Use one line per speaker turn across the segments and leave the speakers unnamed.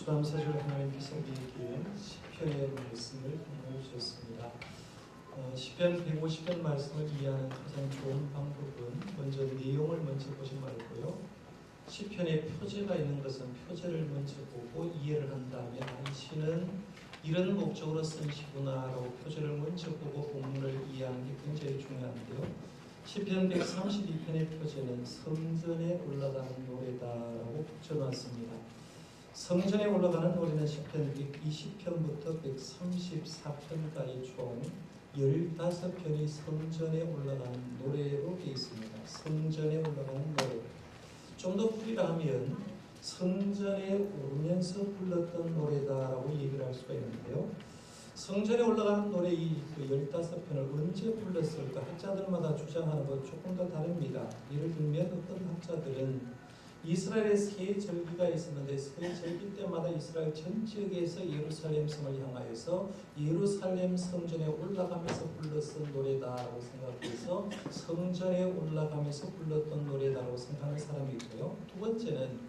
감사절 하나님께서 우리에게 시편의 말씀을 공유해 주셨습니다. 시편 150편 말씀을 이해하는 가장 좋은 방법은 먼저 내용을 먼저 보지 말고요. 시편에 표제가 있는 것은 표제를 먼저 보고 이해를 한 다음에 이 시는 이런 목적으로 쓴 시구나라고 표제를 먼저 보고 본문을 이해하는 게 굉장히 중요한데요. 시편 132편의 표제는 성전에 올라가는 노래다라고 붙여놨습니다. 성전에 올라가는 노래는 시편 120편부터 134편까지 총 15편이 성전에 올라가는 노래로 되어 있습니다. 성전에 올라가는 노래. 좀 더 풀이하면 성전에 오르면서 불렀던 노래다라고 얘기를 할 수가 있는데요. 성전에 올라가는 노래 이 15편을 언제 불렀을까? 학자들마다 주장하는 것 조금 더 다릅니다. 예를 들면 어떤 학자들은 이스라엘에 세 절기가 있었는데 세 절기 때마다 이스라엘 전 지역에서 예루살렘 성을 향하여서 예루살렘 성전에 올라가면서 불렀던 노래다라고 생각해서 성전에 올라가면서 불렀던 노래다라고 생각하는 사람이 있고요. 두 번째는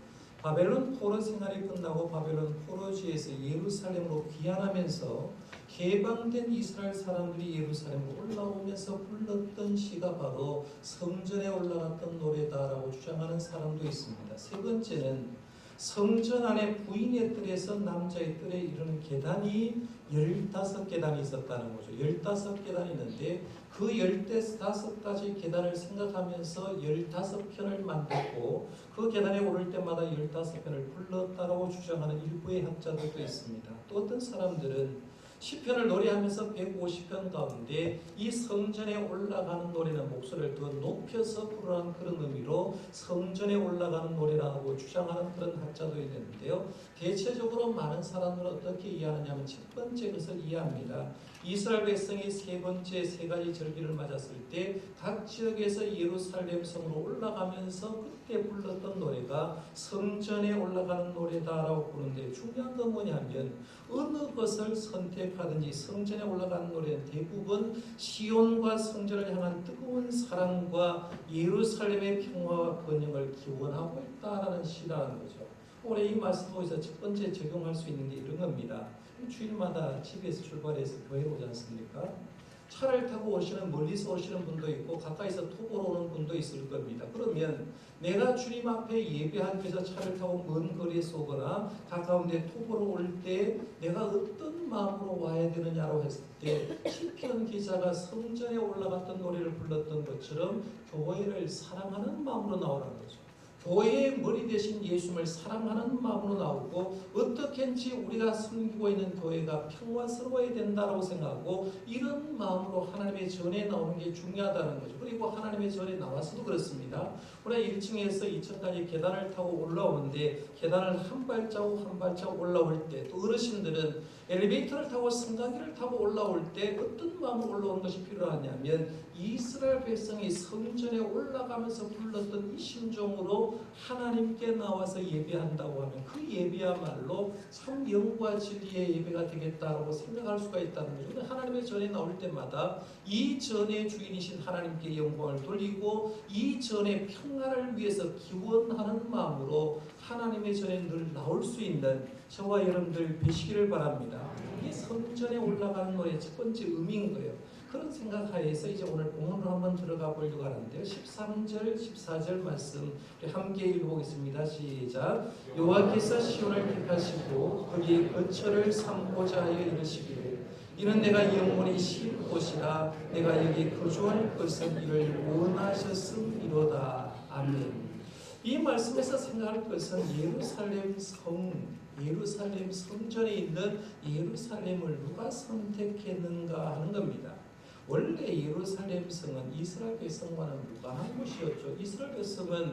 바벨론 포로 생활이 끝나고 바벨론 포로지에서 예루살렘으로 귀환하면서 해방된 이스라엘 사람들이 예루살렘으로 올라오면서 불렀던 시가 바로 성전에 올라갔던 노래다라고 주장하는 사람도 있습니다. 세 번째는 성전 안에 부인의 뜰에서 남자의 뜰에 이르는 계단이 15계단이 있었다는 거죠. 15계단이 있는데 그 15가지 계단을 생각하면서 15편을 만들고 그 계단에 오를 때마다 15편을 불렀다라고 주장하는 일부의 학자들도 있습니다. 또 어떤 사람들은 시편을 노래하면서 150편 가운데 이 성전에 올라가는 노래는 목소리를 더 높여서 부르는 그런 의미로 성전에 올라가는 노래라고 주장하는 그런 학자도 있는데요. 대체적으로 많은 사람들은 어떻게 이해하느냐면 첫 번째 것을 이해합니다. 이스라엘 백성이 세 번째 세 가지 절기를 맞았을 때 각 지역에서 예루살렘 성으로 올라가면서 그때 불렀던 노래가 성전에 올라가는 노래다라고 부르는데 중요한 건 뭐냐면 어느 것을 선택하든지 성전에 올라가는 노래는 대부분 시온과 성전을 향한 뜨거운 사랑과 예루살렘의 평화와 번영을 기원하고 있다라는 시라는 거죠. 올해 이 말씀 보면서 첫 번째 적용할 수 있는 게 이런 겁니다. 주일마다 집에서 출발해서 교회로 오지 않습니까? 차를 타고 오시는 멀리서 오시는 분도 있고 가까이서 톡으로 오는 분도 있을 겁니다. 그러면 내가 주님 앞에 예배하기 위해서 차를 타고 먼 거리에서 오거나 가까운데 톡으로 올 때 내가 어떤 마음으로 와야 되느냐고 했을 때 시편 기자가 성전에 올라갔던 노래를 불렀던 것처럼 교회를 사랑하는 마음으로 나오라는 거죠. 교회의 머리 대신 예수님을 사랑하는 마음으로 나오고 어떻게든지 우리가 섬기고 있는 교회가 평화스러워야 된다고 생각하고 이런 마음으로 하나님의 전에 나오는 게 중요하다는 거죠. 그리고 하나님의 전에 나와서도 그렇습니다. 우리가 1층에서 2층까지 계단을 타고 올라오는데 계단을 한 발자국 한 발자국 올라올 때 또 어르신들은 엘리베이터를 타고 승강기를 타고 올라올 때 어떤 마음으로 올라오는 것이 필요하냐면 이스라엘 백성이 성전에 올라가면서 불렀던 이 심정으로 하나님께 나와서 예배한다고 하면 그 예배야말로 참 영과 진리의 예배가 되겠다고 생각할 수가 있다는 거죠. 하나님의 전에 나올 때마다 이 전의 주인이신 하나님께 영광을 돌리고 이 전의 평화를 위해서 기원하는 마음으로 하나님의 전에 늘 나올 수 있는 저와 여러분들 되시기를 바랍니다. 이게 성전에 올라가는 노래의 첫 번째 의미인 거예요. 그런 생각하에서 이제 오늘 본문으로 한번 들어가 보려고 하는데요. 13절, 14절 말씀 함께 읽어보겠습니다. 시작. 여호와께서 시온을 택하시고 거기에 거처를 삼고자 하여 이르시기를 이는 내가 영원히 쉴 곳이라 내가 여기 거주할 것은 이를 원하셨음이로다. 아멘. 이 말씀에서 생각할 것은 예루살렘 성전에 있는 예루살렘을 누가 선택했는가 하는 겁니다. 원래 예루살렘 성은 이스라엘 백성과는 무관한 곳이었죠. 이스라엘 백성은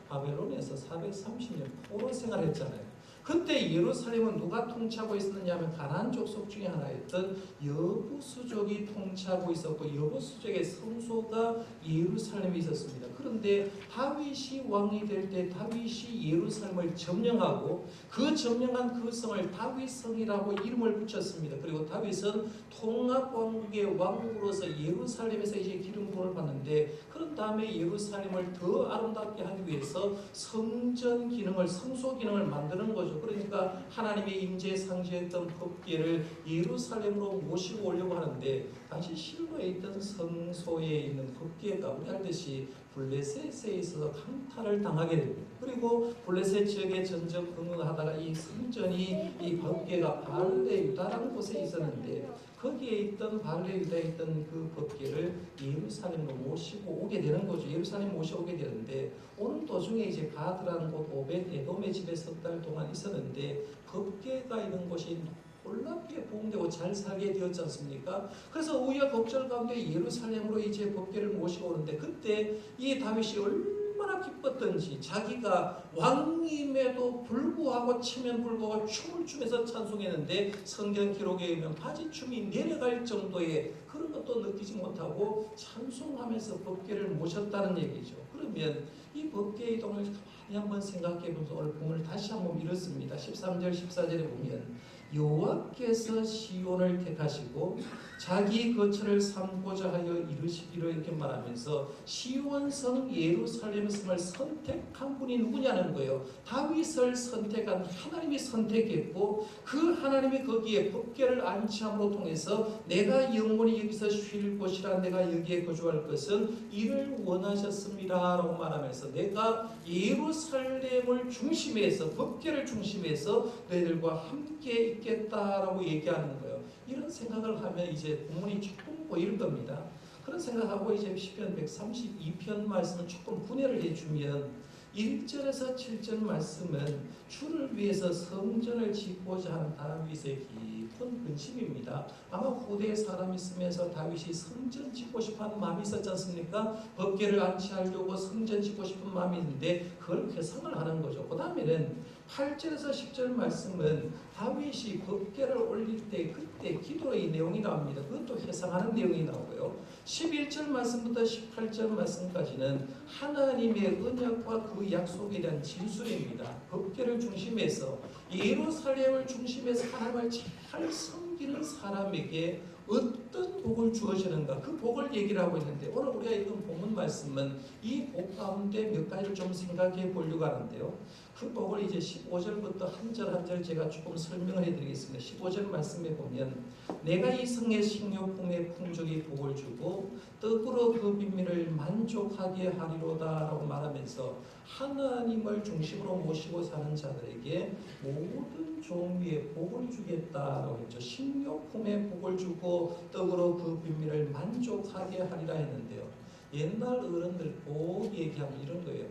바벨론에서 430년 포로 생활했잖아요. 그때 예루살렘은 누가 통치하고 있었느냐 하면 가나안 족속 중에 하나였던 여부수족이 통치하고 있었고 여부수족의 성소가 예루살렘에 있었습니다. 그런데 다윗이 왕이 될 때 다윗이 예루살렘을 점령하고 그 점령한 그 성을 다윗성이라고 이름을 붙였습니다. 그리고 다윗은 통합왕국의 왕으로서 예루살렘에서 이제 기름 부음을 받는데 그런 다음에 예루살렘을 더 아름답게 하기 위해서 성전 기능을 성소 기능을 만드는 거죠. 거죠. 그러니까 하나님의 임재에 상징했던 법궤를 예루살렘으로 모시고 오려고 하는데, 당시 실로에 있던 성소에 있는 법궤가 우리 알듯이 블레셋에 있어서 강탈을 당하게 됩니다. 그리고 블레셋 지역에 전적 근무하다가 이 성전이, 이 법궤가 발레 유다라는 곳에 있었는데, 거기에 있던 발레 유다에 있던 그 법궤를 예루살렘으로 모시고 오게 되는 거죠. 예루살렘 모시고 오게 되는데, 오는 도중에 이제 가드라는 곳 오벳 에돔의 집에 석 달 동안 있었는데, 법궤가 있는 곳이 놀랍게 보응되고 잘 살게 되었지 않습니까? 그래서 우여곡절 가운데 예루살렘으로 이제 법궤를 모시고 오는데, 그때 이 다윗이 얼마나 기뻤던지, 자기가 왕임에도 불구하고 치면 불구하고 춤을 추면서 찬송했는데, 성경 기록에 의하면 바지춤이 내려갈 정도의 그런 것도 느끼지 못하고 찬송하면서 법궤를 모셨다는 얘기죠. 그러면 이 법궤 이동을 가만히 한번 생각해 보면서 오늘 본문을 다시 한번 읽었습니다. 13절 14절에 보면, 여호와께서 시온을 택하시고 자기 거처를 삼고자 하여 이르시기를, 이렇게 말하면서 시온성 예루살렘 성을 선택한 분이 누구냐는 거예요. 다윗을 선택한 하나님이 선택했고, 그 하나님이 거기에 법궤를 안치함으로 통해서 내가 영원히 여기서 쉴 곳이라, 내가 여기에 거주할 것은 이를 원하셨습니다 라고 말하면서, 내가 예루살렘을 중심에서, 법궤를 중심에서 너희들과 함께 있겠다라고 얘기하는 거예요. 이런 생각을 하면 이제 본문이 조금 보일 겁니다. 그런 생각하고 이제 시편 132편 말씀을 조금 분해를 해주면, 1절에서 7절 말씀은 주를 위해서 성전을 짓고자 하는 다윗의 깊은 근심입니다. 아마 후대에 사람이 있으면서 다윗이 성전 짓고 싶어하는 마음이 있었지 않습니까? 법궤를 안치하려고 성전 짓고 싶은 마음이 있는데, 그걸 회상을 하는 거죠. 그 다음에는 8절에서 10절 말씀은 다윗이 법궤를 올릴 때 그때 기도의 내용이 나옵니다. 그것도 회상하는 내용이 나오고요. 11절 말씀부터 18절 말씀까지는 하나님의 언약과 그 약속에 대한 진술입니다. 법궤를 중심해서, 예루살렘을 중심해서 하나님을 잘 섬기는 사람에게 어떤 복을 주어지는가, 그 복을 얘기를 하고 있는데, 오늘 우리가 읽은 본문 말씀은 이 복 가운데 몇 가지를 좀 생각해 보려고 하는데요. 그 복을 이제 15절부터 한 절 한 절 제가 조금 설명을 해드리겠습니다. 15절 말씀에 보면, 내가 이 성의 식료품의 풍족이 복을 주고 떡으로 그 빈민을 만족하게 하리로다 라고 말하면서, 하나님을 중심으로 모시고 사는 자들에게 모든 종류의 복을 주겠다라고 했죠. 식료품의 복을 주고 떡으로 그 빈민을 만족하게 하리라 했는데요. 옛날 어른들 복 얘기하면 이런 거예요.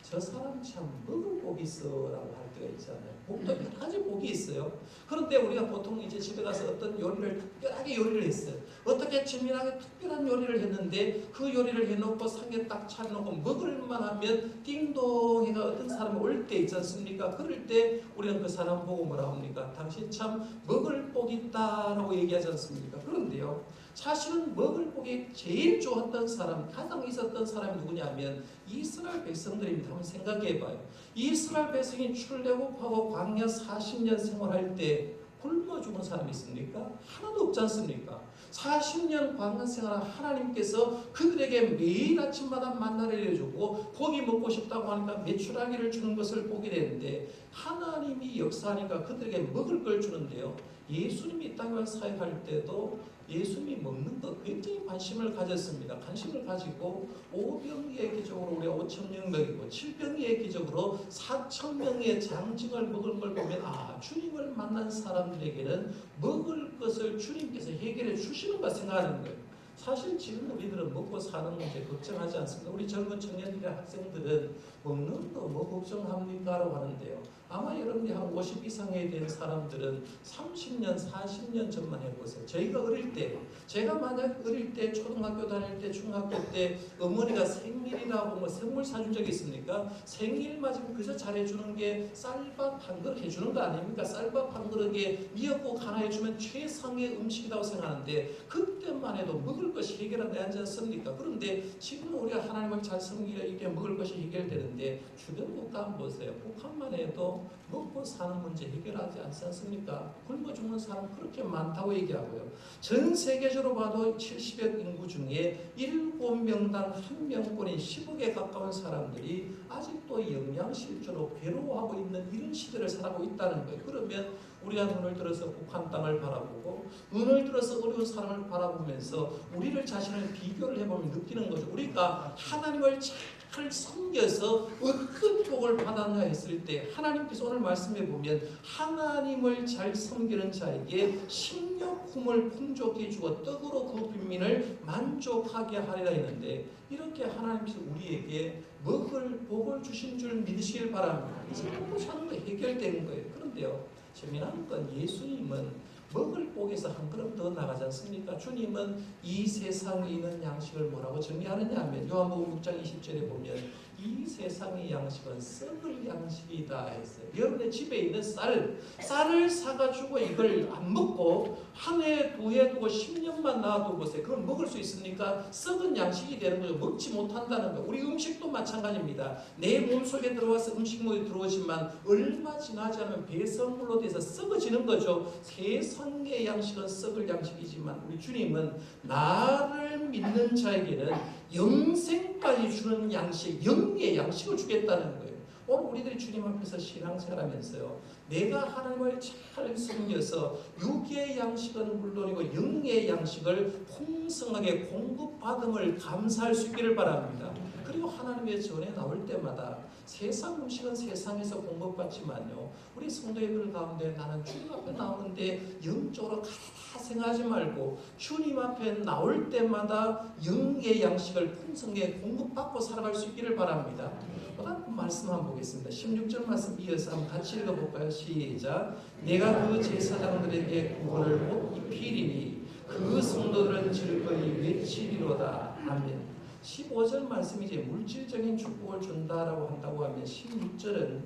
저 사람 참 먹을 복이 있어 라고 할 때가 있잖아요. 복도 여러 가지 복이 있어요. 그런데 우리가 보통 이제 집에 가서 어떤 요리를 특별하게 요리를 했어요. 어떻게 재미나게 특별한 요리를 했는데, 그 요리를 해놓고 상에 딱 차려놓고 먹을만 하면 띵동해가 어떤 사람이 올 때 있지 않습니까? 그럴 때 우리는 그 사람 보고 뭐라 합니까? 당신 참 먹을 복이 있다라고 얘기하지 않습니까? 그런데요, 사실은 먹을 복이 제일 좋았던 사람, 가장 있었던 사람이 누구냐면 이스라엘 백성들입니다. 한번 생각해봐요. 이스라엘 백성이 출애굽하고 광야 40년 생활할 때 굶어 죽은 사람이 있습니까? 하나도 없지 않습니까? 40년 광야 생활한 하나님께서 그들에게 매일 아침마다 만나를 내려주고 고기 먹고 싶다고 하니까 메추라기를 주는 것을 보게 되는데, 하나님이 역사하니까 그들에게 먹을 걸 주는데요. 예수님이 이 땅에 사역할 때도 예수님이 먹는 것 굉장히 관심을 가졌습니다. 관심을 가지고 5병의 기적으로 우리가 5,000명이고 7병의 기적으로 4,000명의 장증을 먹은 걸 보면, 아, 주님을 만난 사람들에게는 먹을 것을 주님께서 해결해 주시는가 생각하는 거예요. 사실 지금 우리들은 먹고 사는 문제 걱정하지 않습니다. 우리 젊은 청년들의 학생들은 먹는 거 뭐 걱정합니까? 라고 하는데요. 아마 여러분이 한 50 이상에 된 사람들은 30년, 40년 전만 해보세요. 저희가 어릴 때, 제가 만약 어릴 때, 초등학교 다닐 때, 중학교 때 어머니가 생일이라고 뭐 선물 사준 적이 있습니까? 생일 맞으면 그저 잘해주는 게 쌀밥 한 그릇 해주는 거 아닙니까? 쌀밥 한 그릇에 미역국 하나 해주면 최상의 음식이라고 생각하는데, 그때만 해도 먹을 것이 해결은 되지 않습니까? 그런데 지금 우리가 하나님을 잘 섬기려 이게 먹을 것이 해결되는데, 주변 국가 한번 보세요. 북한만 해도
먹고 사는 문제 해결하지 않지 않습니까? 굶어 죽는 사람 그렇게 많다고 얘기하고요. 전 세계적으로 봐도 70억 인구 중에 7명당 1명권인 10억에 가까운 사람들이 아직도 영양실조로 괴로워하고 있는 이런 시대를 살아가고 있다는 거예요. 그러면 우리가 눈을 들어서 북한 땅을 바라보고 눈을 들어서 어려운 사람을 바라보면서 우리를 자신을 비교를 해보면 느끼는 거죠. 우리가 하나님을 잘 섬겨서 어떤 복을 받았냐 했을 때 하나님께서 오늘 말씀해 보면 하나님을 잘 섬기는 자에게 식료품을 풍족해 주어 떡으로 그 빈민을 만족하게 하리라 했는데 이렇게 하나님께서 우리에게 먹을 복을 주신 줄 믿으시길 바랍니다. 이제 먹고 사는 거 해결된 거예요. 그런데요, 재미난 건 예수님은 먹을 복에서 한 걸음 더 나가지 않습니까? 주님은 이 세상에 있는 양식을 뭐라고 정의하느냐 하면 요한복음 6장 20절에 보면 이 세상의 양식은 썩을 양식이다 했어요. 여러분의 집에 있는 쌀을 사가지고 이걸 안 먹고 한 해, 두 해 두고 10년만 놔두고 보세요. 그걸 먹을 수 있습니까? 썩은 양식이 되는 거죠. 먹지 못한다는 거. 우리 음식도 마찬가지입니다. 내 몸속에 들어와서 음식물이 들어오지만 얼마 지나지 않으면 배설물로 돼서 썩어지는 거죠. 세상의 양식은 썩을 양식이지만 우리 주님은 나를 믿는 자에게는 영생까지 주는 양식, 영의 양식을 주겠다는 거예요. 오늘 우리들이 주님 앞에서 신앙생활하면서요, 내가 하나님을 잘 섬겨서 육의 양식은 물론이고 영의 양식을 풍성하게 공급받음을 감사할 수 있기를 바랍니다. 그리고 하나님의 전에 나올 때마다 세상 음식은 세상에서 공급받지만요, 우리 성도 예배를 가운데 나는 주님 앞에 나오는데 영적으로 가다 생각하지 말고 주님 앞에 나올 때마다 영의 양식을 풍성하게 공급받고 살아갈 수 있기를 바랍니다. 그 말씀 한번 보겠습니다. 16절 말씀 이어서 한번 같이 읽어볼까요? 시작. 내가 그 제사장들에게 구원을 못 입히리니 그 성도들은 즐거이 외치리로다. 아멘. 15절 말씀이 이제 물질적인 축복을 준다라고 한다고 하면 16절은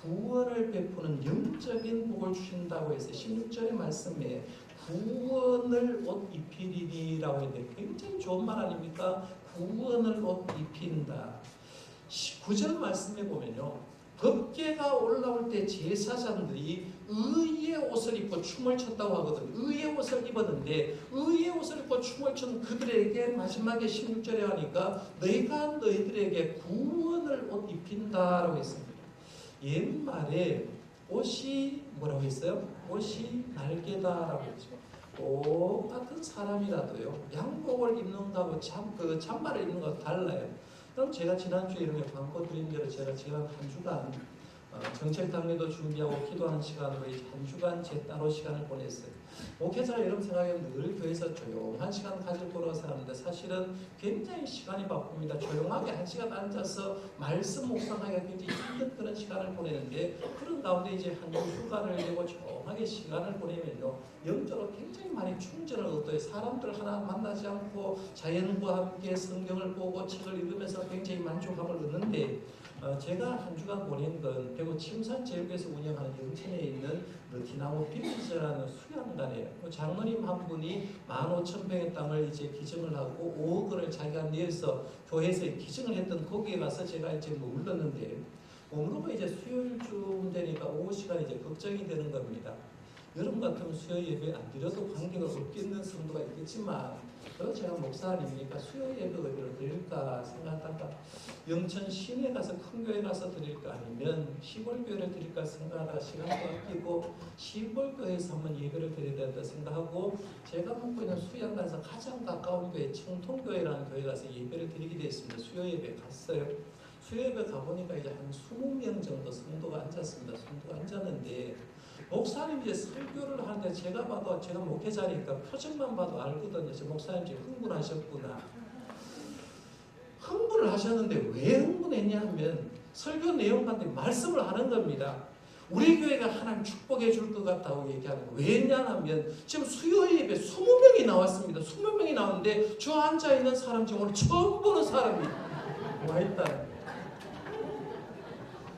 구원을 베푸는 영적인 복을 주신다고 해서 16절의 말씀에 구원을 옷 입히리니라고 했는데 굉장히 좋은 말 아닙니까? 구원을 옷 입힌다. 9절 말씀에 보면요, 법궤가 올라올 때 제사장들이 의의 옷을 입고 춤을 췄다고 하거든요. 의의 옷을 입었는데 의의 옷을 입고 춤을 춘 그들에게 마지막에 16절에 하니까 너희가 너희들에게 구원을 옷 입힌다라고 했습니다. 옛말에 옷이 뭐라고 했어요? 옷이 날개다라고 했죠. 똑같은 사람이라도요, 양복을 입는 거하고 잠바를 입는 거하고 달라요. 그럼 제가 지난주에 이렇게 광고 드린 대로 제가 지난 한 주간 정책당회도 준비하고 기도하는 시간으로 한 주간 제 따로 시간을 보냈어요. 목회자가 여러분 생각하면 늘 교회에서 조용한 시간 가질 거라고 생각하는데 사실은 굉장히 시간이 바쁩니다. 조용하게 한 시간 앉아서 말씀 묵상하기가 굉장히 힘든 그런 시간을 보내는데 그런 가운데 이제 한 주 휴가를 내고 조용하게 시간을 보내면요, 영적으로 굉장히 많이 충전을 얻어요. 사람들 하나 만나지 않고 자연과 함께 성경을 보고 책을 읽으면서 굉장히 만족감을 얻는데 제가 한 주간 보낸 건 대구 침산제일교에서 운영하는 영천에 있는 너티나무 빌리지라는 수양관이에요. 장로님 한 분이 15,000평의 땅을 이제 기증을 하고 5억 원을 자기가 내서 교회에서 기증을 했던 거기에 가서 제가 이제 머물렀는데 머무르고 이제 수요일쯤 되니까 오후 시간이 이제 걱정이 되는 겁니다. 여러분 같으면 수요 예배 안 드려도 관계가 없겠는 성도가 있겠지만 그래도 제가 목사님이니까 수요 예배 어디로 드릴까 생각하다가 영천 시내 가서 큰 교회 가서 드릴까 아니면 시골 교회를 드릴까 생각하다가 시간도 아끼고 시골 교회에서 한번 예배를 드려야 된다 생각하고 제가 묵고 있는 수양관에서 가장 가까운 교회 청통교회라는 교회 가서 예배를 드리게 됐습니다. 수요 예배 갔어요. 수요 예배 가보니까 이제 한 20명 정도 성도가 앉았습니다. 성도가 앉았는데 목사님 이제 설교를 하는데 제가 봐도 제가 목회자니까 표정만 봐도 알거든요. 저 목사님 지금 흥분하셨구나. 흥분을 하셨는데 왜 흥분했냐 하면 설교 내용 같은 말씀을 하는 겁니다. 우리 교회가 하나님 축복해 줄 것 같다고 얘기하는 거예요. 왜냐하면 지금 수요 예배 20명이 나왔습니다. 20명이 나왔는데 저 앉아있는 사람 지금 오늘 처음 보는 사람이 와 있다는 거예요.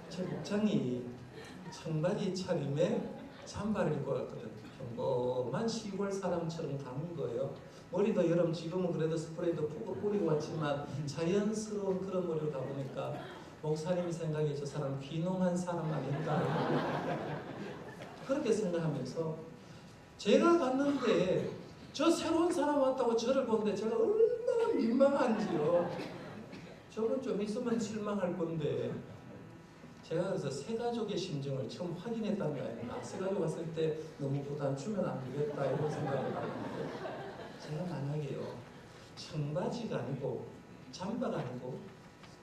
제 목장이 청바지 차림에 잠바를 입고 왔거든요. 평범한 시골 사람처럼 가는 거예요. 머리도 여름 지금은 그래도 스프레이도 푹 뿌리고 왔지만 자연스러운 그런 머리로 가보니까 목사님이 생각해 저 사람 귀농한 사람 아닌가 그렇게 생각하면서 제가 갔는데 저 새로운 사람 왔다고 저를 보는데 제가 얼마나 민망한지요. 저분 좀 있으면 실망할 건데 제가 그래서 새 가족의 심정을 처음 확인했다는 거예요. 새 가족 왔을 때 너무 부담 주면 안 되겠다 이런 생각을 하는데 제가 만약에요 청바지가 아니고 잠바가 아니고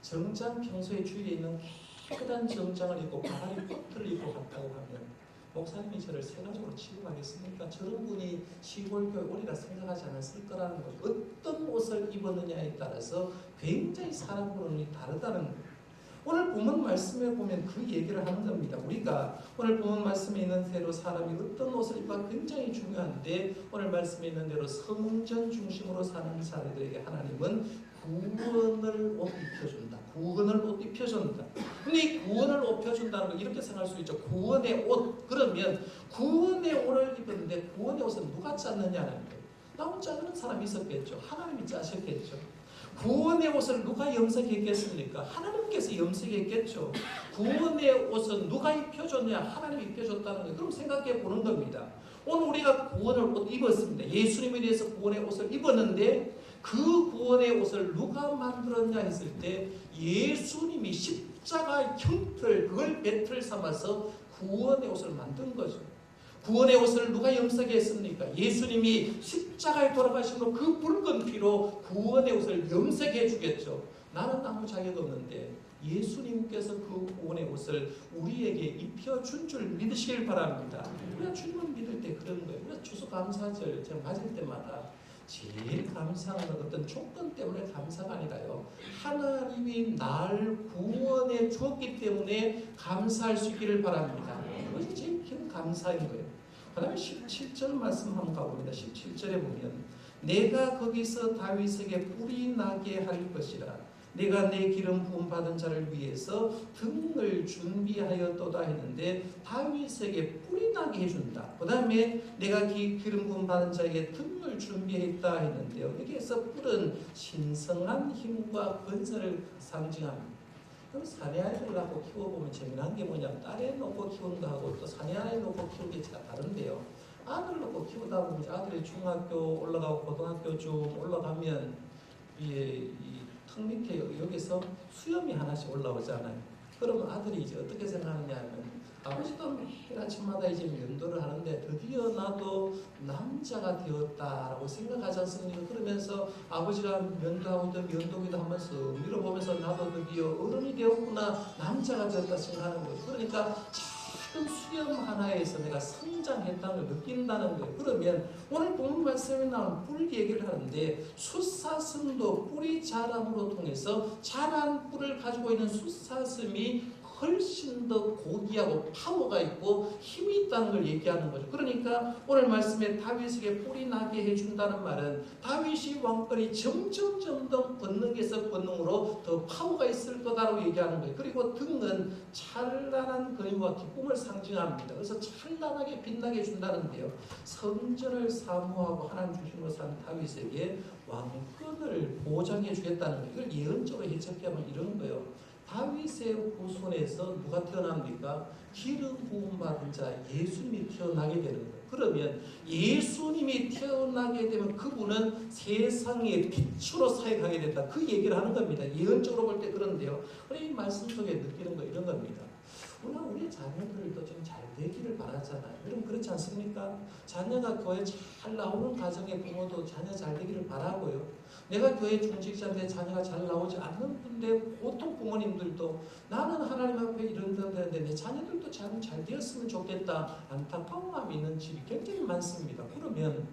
정장 평소에 주위에 있는 깨끗한 정장을 입고 바다리 코트를 입고 갔다고 하면 목사님이 저를 새 가족으로 취급하겠습니까? 저런 분이 시골 교회 오리라 생각하지 않았을 거라는 거예요. 어떤 옷을 입었느냐에 따라서 굉장히 사람 보는 다르다는 거예요. 오늘 본문 말씀에 보면 그 얘기를 하는 겁니다. 우리가 오늘 본문 말씀에 있는 대로 사람이 어떤 옷을 입고 굉장히 중요한데 오늘 말씀에 있는 대로 성전 중심으로 사는 사람들에게 하나님은 구원을 옷 입혀준다. 구원을 옷 입혀준다. 근데 이 구원을 옷 입혀준다는 거 이렇게 생각할 수 있죠. 구원의 옷. 그러면 구원의 옷을 입었는데 구원의 옷은 누가 짰느냐는 거예요. 나 혼자 그런 사람이 있었겠죠. 하나님이 짜셨겠죠. 구원의 옷을 누가 염색했겠습니까? 하나님께서 염색했겠죠. 구원의 옷은 누가 입혀줬냐? 하나님이 입혀줬다는 거예요. 그럼 생각해 보는 겁니다. 오늘 우리가 구원의 옷 입었습니다. 예수님에 대해서 구원의 옷을 입었는데 그 구원의 옷을 누가 만들었냐 했을 때 예수님이 십자가 형틀 그걸 배틀 삼아서 구원의 옷을 만든 거죠. 구원의 옷을 누가 염색했습니까? 예수님이 십자가에 돌아가시고 그 붉은 피로 구원의 옷을 염색해 주겠죠. 나는 아무 자격 없는데 예수님께서 그 구원의 옷을 우리에게 입혀준 줄 믿으시길 바랍니다. 우리가 주님을 믿을 때 그런 거예요. 우리가 추수감사절 제가 맞을 때마다 제일 감사한 건 어떤 조건 때문에 감사가 아니라요. 하나님이 날 구원해 주었기 때문에 감사할 수 있기를 바랍니다. 그것이 제일 큰 감사인 거예요. 그 다음에 17절 말씀 한번 가봅니다. 17절에 보면 내가 거기서 다윗에게 뿔이 나게 할 것이라 내가 내 기름 부음 받은 자를 위해서 등을 준비하였도다 했는데 다윗에게 뿔이 나게 해준다. 그 다음에 내가 기름 부음 받은 자에게 등을 준비했다 했는데요. 여기에서 뿔은 신성한 힘과 건설을 상징합니다. 그럼 사내아이를 낳고 키워보면 재미난 게 뭐냐면 딸애 놓고 키우는 거하고 또 사내아이 놓고 키우는 게 다른데요. 아들 놓고 키우다 보면 아들이 중학교 올라가고 고등학교 좀 올라가면 이 턱 밑에 여기서 수염이 하나씩 올라오잖아요. 그러면 아들이 이제 어떻게 생각하느냐 하면 아버지도 매일 아침마다 이제 면도를 하는데 드디어 나도 남자가 되었다라고 생각하지 않습니까? 그러면서 아버지가 면도하고 있던 면도기도 하면서 밀어보면서 나도 드디어 어른이 되었구나, 남자가 되었다 생각하는 거예요. 그러니까 작은 수염 하나에서 내가 성장했다는 걸 느낀다는 거예요. 그러면 오늘 본문 말씀에 나온 뿔 얘기를 하는데 숫사슴도 뿔이 자람으로 통해서 자란 뿔을 가지고 있는 숫사슴이 훨씬 더 고귀하고 파워가 있고 힘이 있다는 걸 얘기하는 거죠. 그러니까 오늘 말씀에 다윗에게 뿔이 나게 해준다는 말은 다윗이 왕권이 점점 권능에서 권능으로 더 파워가 있을 거다라고 얘기하는 거예요. 그리고 등은 찬란한 그림과 기쁨을 상징합니다. 그래서 찬란하게 빛나게 해준다는데요. 성전을 사모하고 하나님 중심으로 사는 다윗에게 왕권을 보장해 주겠다는 거예요. 이걸 예언적으로 해석하면 이런 거예요. 다윗의 후손에서 누가 태어납니까? 기름 부음 받은 자 예수님이 태어나게 되는 거예요. 그러면 예수님이 태어나게 되면 그분은 세상의 빛으로 사역하게 된다. 그 얘기를 하는 겁니다. 예언적으로 볼 때 그런데요. 이 말씀 속에 느끼는 거 이런 겁니다. 우리 자녀들도 좀 잘 되기를 바라잖아요. 여러분 그렇지 않습니까? 자녀가 교회 잘 나오는 가정의 부모도 자녀 잘 되기를 바라고요. 내가 교회 중직자인데 자녀가 잘 나오지 않는 분데 보통 부모님들도 나는 하나님 앞에 이런 데가 되는데 내 자녀들도 잘 되었으면 좋겠다 안타까운 마음이 있는 집이 굉장히 많습니다. 그러면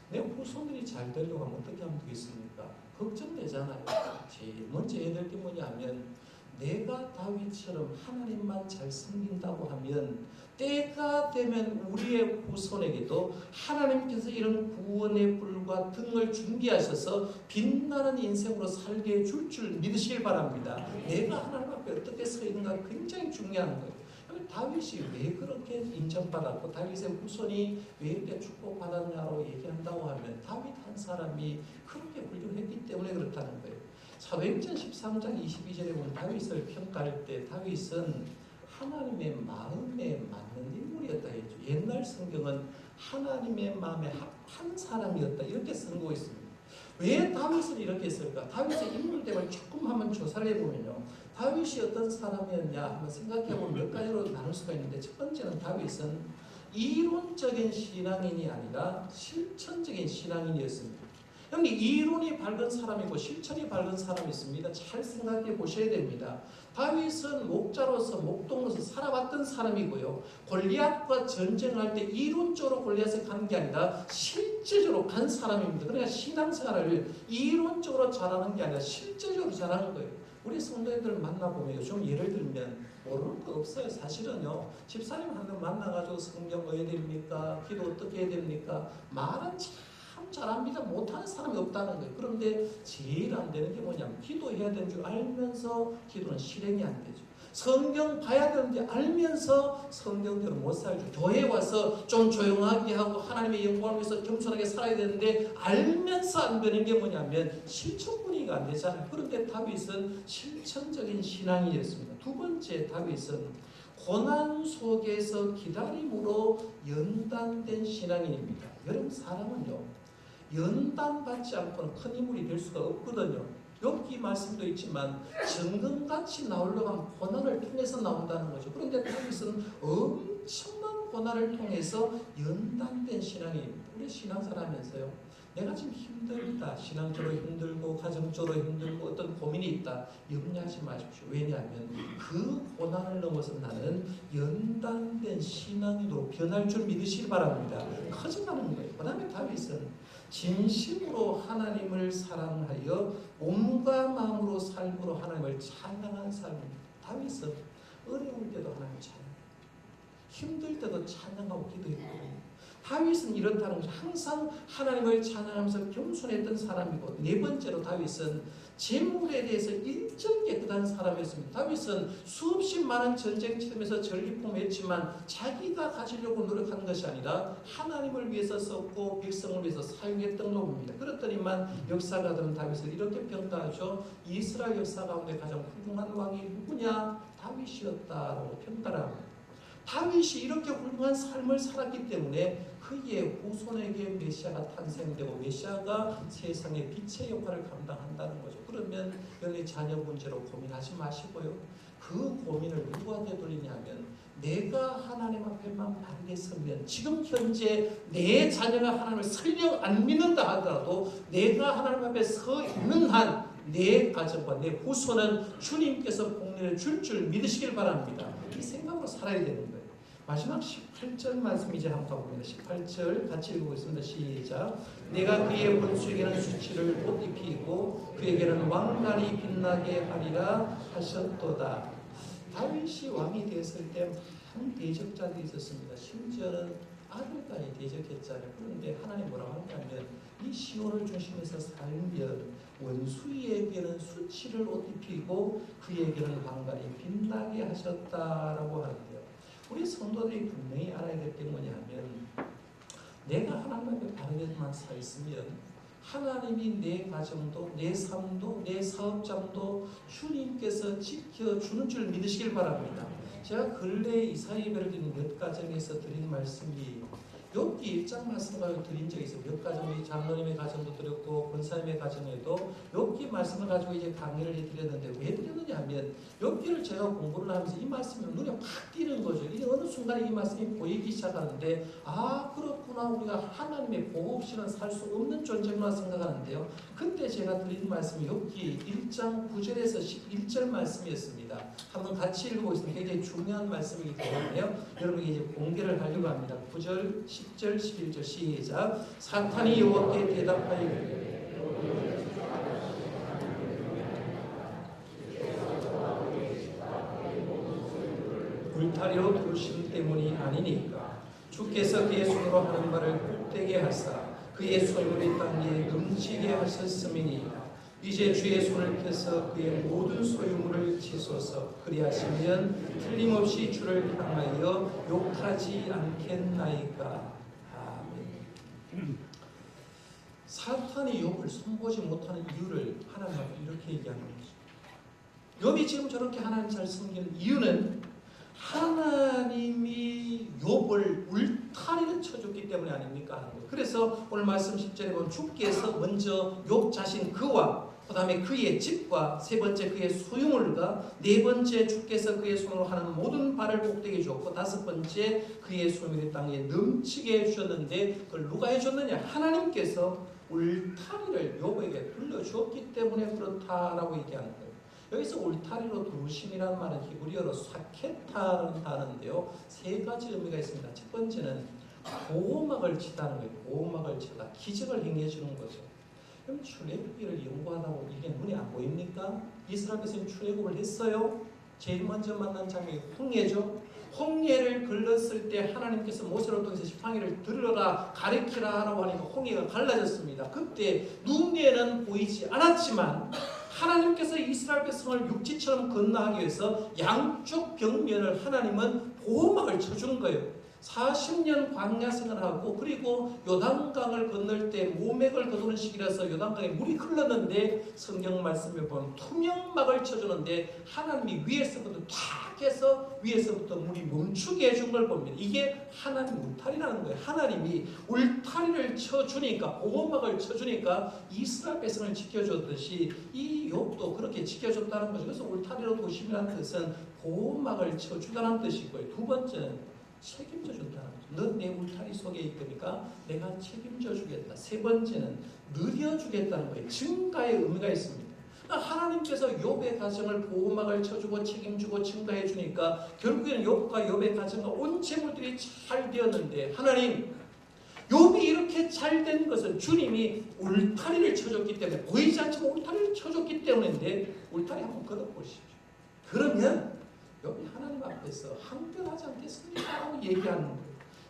내 후손들이 잘 되려고 하면 어떻게 하면 되겠습니까? 걱정되잖아요. 제일 먼저 해야 될 게 뭐냐면 내가 다윗처럼 하나님만 잘 섬긴다고 하면 때가 되면 우리의 후손에게도 하나님께서 이런 구원의 뿔과 등을 준비하셔서 빛나는 인생으로 살게 해줄 줄 믿으시길 바랍니다. 내가 하나님 앞에 어떻게 서 있는가 굉장히 중요한 거예요. 다윗이 왜 그렇게 인정받았고 다윗의 후손이 왜 이렇게 축복받았냐고 얘기한다고 하면 다윗 한 사람이 그렇게 훌륭했기 때문에 그렇다는 거예요. 사도행전 13장 22절에 보면 다윗을 평가할 때 다윗은 하나님의 마음에 맞는 인물이었다 했죠. 옛날 성경은 하나님의 마음에 합한 사람이었다 이렇게 쓴 거 있습니다. 왜 다윗은 이렇게 했을까? 다윗의 인물됨을 조금 한번 조사를 해보면요. 다윗이 어떤 사람이었냐 한번 생각해보면 몇 가지로 나눌 수가 있는데, 첫 번째는 다윗은 이론적인 신앙인이 아니라 실천적인 신앙인이었습니다. 여러분, 이론이 밝은 사람이고 실천이 밝은 사람이 있습니다. 잘 생각해 보셔야 됩니다. 다윗은 목자로서 목동으로서 살아왔던 사람이고요. 골리앗과 전쟁할 때 이론적으로 골리앗에 간 게 아니라 실제적으로 간 사람입니다. 그러니까 신앙생활을 이론적으로 잘하는 게 아니라 실제적으로 잘하는 거예요. 우리 성도님들 만나보면 요즘 예를 들면 모르는 거 없어요. 사실은요. 집사님 한 명 만나가지고 성경 어떻게 됩니까? 기도 어떻게 해야 됩니까? 말은 참 잘합니다. 못하는 사람이 없다는 거예요. 그런데 제일 안 되는 게 뭐냐면 기도해야 되는 줄 알면서 기도는 실행이 안 되죠. 성경 봐야 되는데 알면서 성경대로 못 살죠. 교회 와서 좀 조용하게 하고 하나님의 영광을 위해서 겸손하게 살아야 되는데 알면서 안 되는 게 뭐냐면 실천분위기가 안 되잖아요. 그런데 다윗은 실천적인 신앙이었습니다. 두 번째, 다윗은 고난 속에서 기다림으로 연단된 신앙인입니다. 여러분, 사람은요 연단받지 않고는 큰 인물이 될 수가 없거든요. 욥기 말씀도 있지만 정금같이 나오려고 하면 고난을 통해서 나온다는 거죠. 그런데 다윗은 엄청난 고난을 통해서 연단된 신앙입니다. 우리 신앙생활하면서요, 내가 지금 힘들다, 신앙적으로 힘들고 가정적으로 힘들고 어떤 고민이 있다, 염려하지 마십시오. 왜냐하면 그 고난을 넘어서 나는 연단된 신앙인으로 변할 줄 믿으시기 바랍니다. 커져가는 거예요. 그 다음에 다윗은 진심으로 하나님을 사랑하여 몸과 마음으로 삶으로 하나님을 찬양한 삶입니다. 다윗은 어려울 때도 하나님을 찬양해요. 힘들 때도 찬양하고 기도했거든요. 다윗은 이렇다는 거죠. 항상 하나님을 찬양하면서 겸손했던 사람이고, 네 번째로 다윗은 재물에 대해서 일정 깨끗한 사람이었습니다. 다윗은 수없이 많은 전쟁 치르면서 전리품을 했지만 자기가 가지려고 노력하는 것이 아니라 하나님을 위해서 썼고 백성을 위해서 사용했던 겁니다. 그렇더니만 역사가들은 다윗을 이렇게 평가하죠. 이스라엘 역사 가운데 가장 훌륭한 왕이 누구냐? 다윗이었다라고 평가를 합니다. 다윗이 이렇게 훌륭한 삶을 살았기 때문에 그의 후손에게 메시아가 탄생되고 메시아가 세상의 빛의 역할을 감당한다는 거죠. 그러면 여기 자녀 문제로 고민하지 마시고요. 그 고민을 누구한테 돌리냐면, 내가 하나님 앞에만 바르게 서면, 지금 현재 내 자녀가 하나님을 설령 안 믿는다 하더라도 내가 하나님 앞에 서 있는 한 내 가정과 내 후손은 주님께서 복리를 줄 믿으시길 바랍니다. 이 생각으로 살아야 되는 거예요. 마지막 18절 말씀 이제 한번 가봅니다. 18절 같이 읽어보겠습니다. 시작. 내가 그의 원수에게는 수치를 못 입히고 그에게는 왕관이 빛나게 하리라 하셨도다. 다윗이 왕이 되었을 때 많은 대적자들이 있었습니다. 심지어는 아들까지 대적했잖아요. 그런데 하나님 뭐라고 하냐면, 이 시온을 중심에서 살면 원수에게는 수치를 옷 입히고 그에게는 왕관이 빛나게 하셨다라고 하는데요. 우리 성도들이 분명히 알아야 될 게 뭐냐면, 내가 하나님 앞에 바르게만 서 있으면 하나님이 내 가정도, 내 삶도, 내 사업장도 주님께서 지켜주는 줄 믿으시길 바랍니다. 제가 근래에 이사 예배를 드린 몇 가정에서 드린 말씀이 욥기 1장 말씀을 드린 적이 있어요. 몇 가정이 장로님의 가정도 드렸고 권사님의 가정에도 욥기 말씀을 가지고 이제 강의를 해드렸는데, 왜 드렸느냐 하면 욥기를 제가 공부를 하면서 이 말씀이 눈에 확 띄는 거죠. 이게 어느 순간에 이 말씀이 보이기 시작하는데, 아 그렇구나, 우리가 하나님의 보호 없이는 살 수 없는 존재구나 생각하는데요. 그때 제가 드린 말씀이 욥기 1장 9절에서 11절 말씀이었습니다. 한번 같이 읽어보겠습니다. 굉장히 중요한 말씀이기 때문에요. 여러분이 이제 공개를 하려고 합니다. 9절, 10절, 11절 시작. 사탄이 여호와께 대답하여 울타리로 두르심 때문이 아니니까. 주께서 그의 손으로 하는 말을 헛되게 하사 그의 소유를 땅에 넘치게 하셨음이니, 이제 주의 손을 펴서 그의 모든 소유물을 치소서. 그리하시면 틀림없이 주를 향하여 욕하지 않겠나이까. 아멘. 사탄이 욥을 손보지 못하는 이유를 하나님 앞에 이렇게 얘기하는 거죠. 욥이 지금 저렇게 하나님 잘 섬기는 이유는 하나님이 욥을 울타리를 쳐줬기 때문에 아닙니까? 하는 거예요. 그래서 오늘 말씀 10절에 보면 주께서 먼저 욥 자신 그와 그 다음에 그의 집과 세 번째 그의 소유물과 네 번째 주께서 그의 손으로 하는 모든 발을 복되게 주었고 다섯 번째 그의 소유물이 땅에 넘치게 해주셨는데 그걸 누가 해줬느냐? 하나님께서 울타리를 욥에게 불러주었기 때문에 그렇다라고 얘기하는 거예요. 여기서 울타리로 두루심이라는 말은 히브리어로 사케타라는 단어인데요. 세 가지 의미가 있습니다. 첫 번째는 보호막을 치다는 거예요. 보호막을 치다. 기적을 행해 주는 거죠. 그럼 출애굽기를 연구하다 보면 이게 눈에 안 보입니까? 이스라엘 백성이 출애굽을 했어요. 제일 먼저 만난 장면이 홍해죠. 홍해를 걸렀을 때 하나님께서 모세를 통해서 지팡이를 들어라 가리키라 하라고 하니까 홍해가 갈라졌습니다. 그때 눈에는 보이지 않았지만 하나님께서 이스라엘 백성을 육지처럼 건너가기 위해서 양쪽 벽면을 하나님은 보호막을 쳐주는 거예요. 40년 광야 생활하고 그리고 요단강을 건널 때 모맥을 거두는 시기라서 요단강에 물이 흘렀는데 성경 말씀에 보면 투명막을 쳐주는데 하나님이 위에서부터 탁 해서 위에서부터 물이 멈추게 해준 걸 봅니다. 이게 하나님 울타리라는 거예요. 하나님이 울타리를 쳐주니까 보호막을 쳐주니까 이스라엘 백성을 지켜줬듯이 이 욥도 그렇게 지켜줬다는 거죠. 그래서 울타리로 도심이라는 뜻은 보호막을 쳐주다는 뜻이고요. 두 번째는 책임져 준다는 거죠. 너 내 울타리 속에 있으니까 내가 책임져 주겠다. 세 번째는 느려 주겠다는 거예요. 증가의 의미가 있습니다. 하나님께서 욥의 가정을 보호막을 쳐주고 책임주고 증가해 주니까 결국에는 욥과 욥의 가정과 온 재물들이 잘 되었는데 하나님 욥이 이렇게 잘 된 것은 주님이 울타리를 쳐줬기 때문에 보이지 않지만 울타리를 쳐줬기 때문인데 울타리 한번 걷어보십시오. 그러면 여기 하나님 앞에서 한결하지 않겠습니까? 라고 얘기하는 거예요.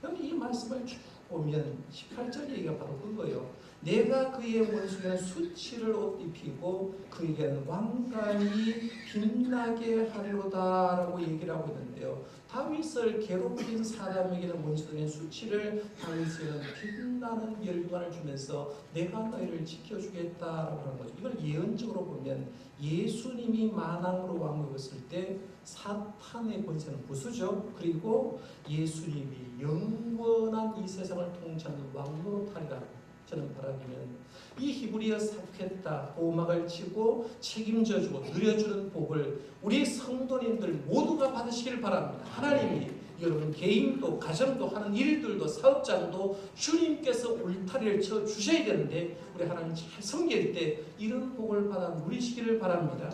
여기 이 말씀을 쭉 보면 18절 얘기가 바로 그거예요. 내가 그의 원수에는 수치를 옷 입히고 그에게는 왕관이 빛나게 하리로다 라고 얘기를 하고 있는데요. 다윗을 괴롭힌 사람에게는 원수들인 수치를 다윗에게는 빛나는 멸관을 주면서 내가 너희를 지켜주겠다라고 하는 거죠. 이걸 예언적으로 보면 예수님이 만왕으로 왕국했을 때 사탄의 권세는 부수죠. 그리고 예수님이 영원한 이 세상을 통치하는 왕으로 타리라. 저는 바라기는 이 히브리어 사케타 보호막을 치고 책임져주고 누려주는 복을 우리 성도님들 모두가 받으시길 바랍니다. 하나님이 여러분 개인도 가정도 하는 일들도 사업장도 주님께서 울타리를 쳐 주셔야 되는데 우리 하나님 잘 섬길 때 이런 복을 받아 누리시기를 바랍니다.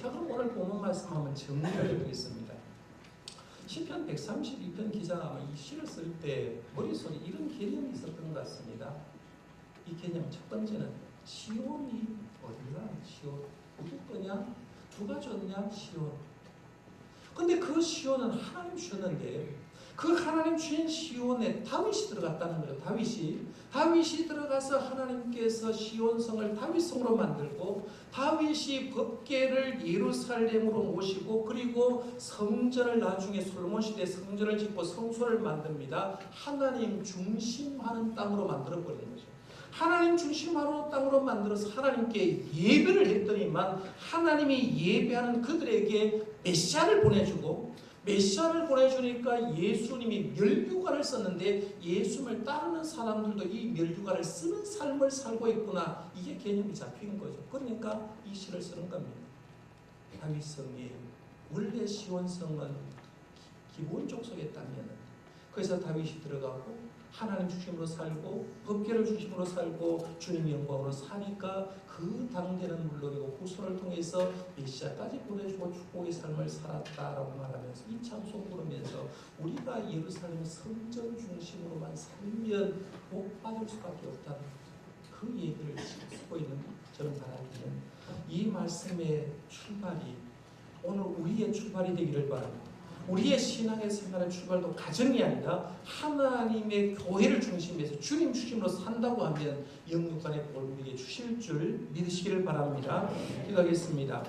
자, 그럼 오늘 본문 말씀 한번 정리를 해보겠습니다. 시편 132편 기자가 아마 이 시를 쓸 때 머릿속에 이런 개념이 있었던 것 같습니다. 이 개념 첫 번째는 시온이 어디가 시온? 누구 거냐? 누가 줬냐? 시온. 근데 그 시온은 하나님 주셨는데 그 하나님 주신 시온에 다윗이 들어갔다는 거예요. 다윗이 들어가서 하나님께서 시온성을 다윗성으로 만들고 다윗이 법궤를 예루살렘으로 모시고 그리고 성전을 나중에 솔로몬 시대에 성전을 짓고 성소를 만듭니다. 하나님 중심하는 땅으로 만들어버리는 거죠. 하나님 중심으로 땅으로 만들어서 하나님께 예배를 했더니만 하나님이 예배하는 그들에게 메시아를 보내주고 메시아를 보내주니까 예수님이 멸류관을 썼는데 예수님을 따르는 사람들도 이 멸류관을 쓰는 삶을 살고 있구나. 이게 개념이 잡힌 거죠. 그러니까 이 시를 쓰는 겁니다. 다윗성이 원래 시온성은 기본 족속에 따면 그래서 다윗이 들어가고 하나님 중심으로 살고 법궤를 중심으로 살고 주님 영광으로 사니까 그 당대는 물론이고 후손을 통해서 메시아까지 보내주고 축복의 삶을 살았다라고 말하면서 이 찬송 부르면서 우리가 예루살렘 성전 중심으로만 살면 복 받을 수밖에 없다는 그 얘기를 쓰고 있는 저는 바라기는 이 말씀의 출발이 오늘 우리의 출발이 되기를 바랍니다. 우리의 신앙의 생활의 출발도 가정이 아니라 하나님의 교회를 중심에서 주님 중심으로 산다고 하면 영육간의 복을 우리에게 주실 줄 믿으시기를 바랍니다. 기도하겠습니다.